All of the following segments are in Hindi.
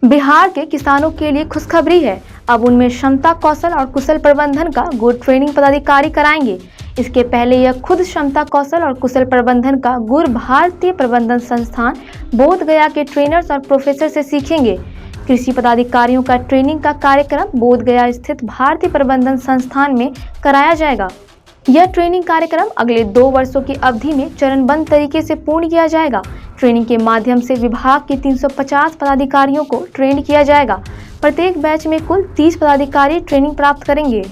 बिहार के किसानों के लिए खुशखबरी है। अब उनमें क्षमता, कौशल और कुशल प्रबंधन का गुर ट्रेनिंग पदाधिकारी कराएंगे। इसके पहले यह खुद क्षमता, कौशल और कुशल प्रबंधन का गुर भारतीय प्रबंधन संस्थान बोध गया के ट्रेनर्स और प्रोफेसर से सीखेंगे। कृषि पदाधिकारियों का ट्रेनिंग का कार्यक्रम बोध गया स्थित भारतीय प्रबंधन संस्थान में कराया जाएगा। यह ट्रेनिंग कार्यक्रम अगले 2 वर्षों की अवधि में चरणबद्ध तरीके से पूर्ण किया जाएगा। ट्रेनिंग के माध्यम से विभाग के 350 पदाधिकारियों को ट्रेन किया जाएगा। प्रत्येक बैच में कुल 30 पदाधिकारी ट्रेनिंग प्राप्त करेंगे।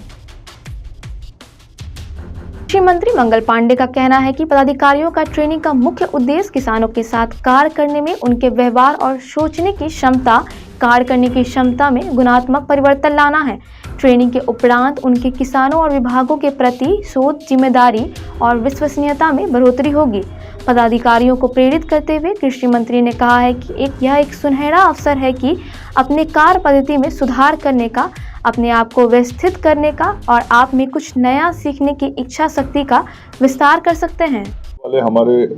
कृषि मंत्री मंगल पांडे का कहना है कि पदाधिकारियों का ट्रेनिंग का मुख्य उद्देश्य किसानों के साथ कार्य करने में उनके व्यवहार और सोचने की क्षमता, कार्य करने की क्षमता में गुणात्मक परिवर्तन लाना है। ट्रेनिंग के उपरांत उनके किसानों और विभागों के प्रति सोच, जिम्मेदारी और विश्वसनीयता में बढ़ोतरी होगी। पदाधिकारियों को प्रेरित करते हुए कृषि मंत्री ने कहा है कि यह एक सुनहरा अवसर है कि अपने कार्य पद्धति में सुधार करने का, अपने आप को व्यवस्थित करने का और आप में कुछ नया सीखने की इच्छा शक्ति का विस्तार कर सकते हैं। वाले हमारे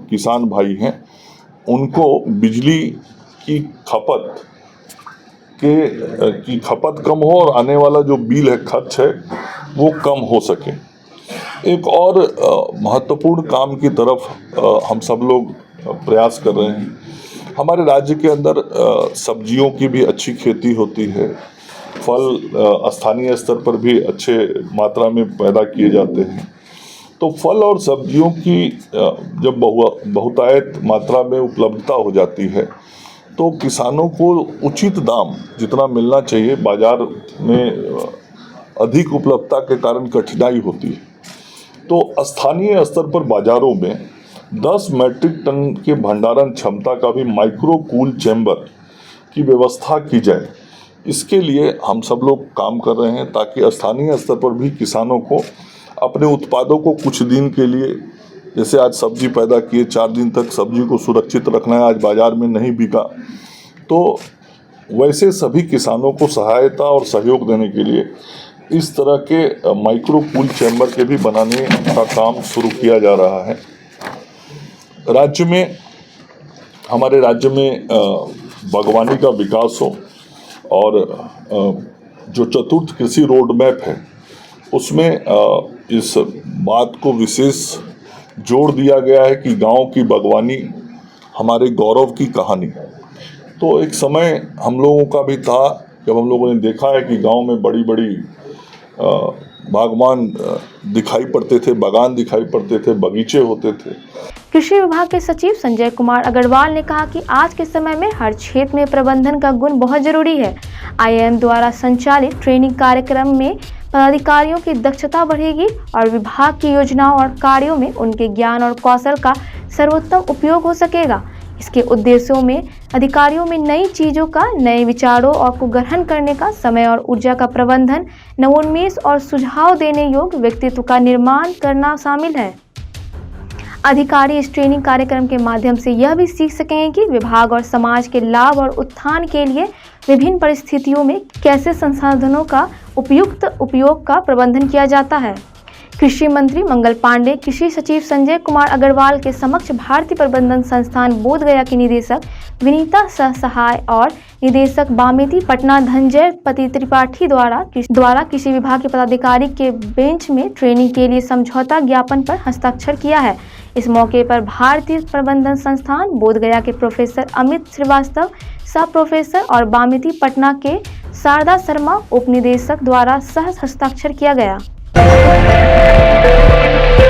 किसान भाई हैं, उनको बिजली की खपत कम हो और आने वाला जो बिल है, खर्च है, वो कम हो सके। एक और महत्वपूर्ण काम की तरफ हम सब लोग प्रयास कर रहे हैं। हमारे राज्य के अंदर सब्जियों की भी अच्छी खेती होती है, फल स्थानीय स्तर पर भी अच्छे मात्रा में पैदा किए जाते हैं। तो फल और सब्जियों की जब बहुतायत मात्रा में उपलब्धता हो जाती है तो किसानों को उचित दाम जितना मिलना चाहिए, बाजार में अधिक उपलब्धता के कारण कठिनाई होती है। तो स्थानीय स्तर पर बाजारों में 10 मैट्रिक टन के भंडारण क्षमता का भी माइक्रो कूल चैम्बर की व्यवस्था की जाए। इसके लिए हम सब लोग काम कर रहे हैं ताकि स्थानीय स्तर पर भी किसानों को अपने उत्पादों को कुछ दिन के लिए, जैसे आज सब्जी पैदा किए, 4 दिन तक सब्जी को सुरक्षित रखना है, आज बाज़ार में नहीं बिका, तो वैसे सभी किसानों को सहायता और सहयोग देने के लिए इस तरह के माइक्रो कूल चैम्बर के भी बनाने का काम शुरू किया जा रहा है। हमारे राज्य में बागवानी का विकास हो और जो चतुर्थ कृषि रोड मैप है उसमें इस बात को विशेष जोड़ दिया गया है कि गांव की बागवानी हमारे गौरव की कहानी। तो एक समय हम लोगों का भी था जब हम लोगों ने देखा है कि गांव में बड़ी बड़ी बागवान दिखाई पड़ते थे, बागान दिखाई पड़ते थे, बगीचे होते थे। कृषि विभाग के सचिव संजय कुमार अग्रवाल ने कहा कि आज के समय में हर क्षेत्र में प्रबंधन का गुण बहुत जरूरी है। IIM द्वारा संचालित ट्रेनिंग कार्यक्रम में पदाधिकारियों की दक्षता बढ़ेगी और विभाग की योजनाओं और कार्यों में उनके ज्ञान और कौशल का सर्वोत्तम उपयोग हो सकेगा। इसके उद्देश्यों में अधिकारियों में नई चीजों का, नए विचारों और को ग्रहण करने का, समय और ऊर्जा का प्रबंधन, नवोन्मेष और सुझाव देने योग्य व्यक्तित्व का निर्माण करना शामिल है। अधिकारी इस ट्रेनिंग कार्यक्रम के माध्यम से यह भी सीख सकेंगे कि विभाग और समाज के लाभ और उत्थान के लिए विभिन्न परिस्थितियों में कैसे संसाधनों का उपयुक्त उपयोग का प्रबंधन किया जाता है। कृषि मंत्री मंगल पांडे कृषि सचिव संजय कुमार अग्रवाल के समक्ष भारतीय प्रबंधन संस्थान बोध गया की निदेशक विनीता सहाय और निदेशक बामेती पटना धनंजय पति त्रिपाठी द्वारा कृषि विभाग के पदाधिकारी के बेंच में ट्रेनिंग के लिए समझौता ज्ञापन पर हस्ताक्षर किया है। इस मौके पर भारतीय प्रबंधन संस्थान बोध गया के प्रोफेसर अमित श्रीवास्तव, सह प्रोफेसर और बामेती पटना के शारदा शर्मा उप निदेशक द्वारा सह हस्ताक्षर किया गया।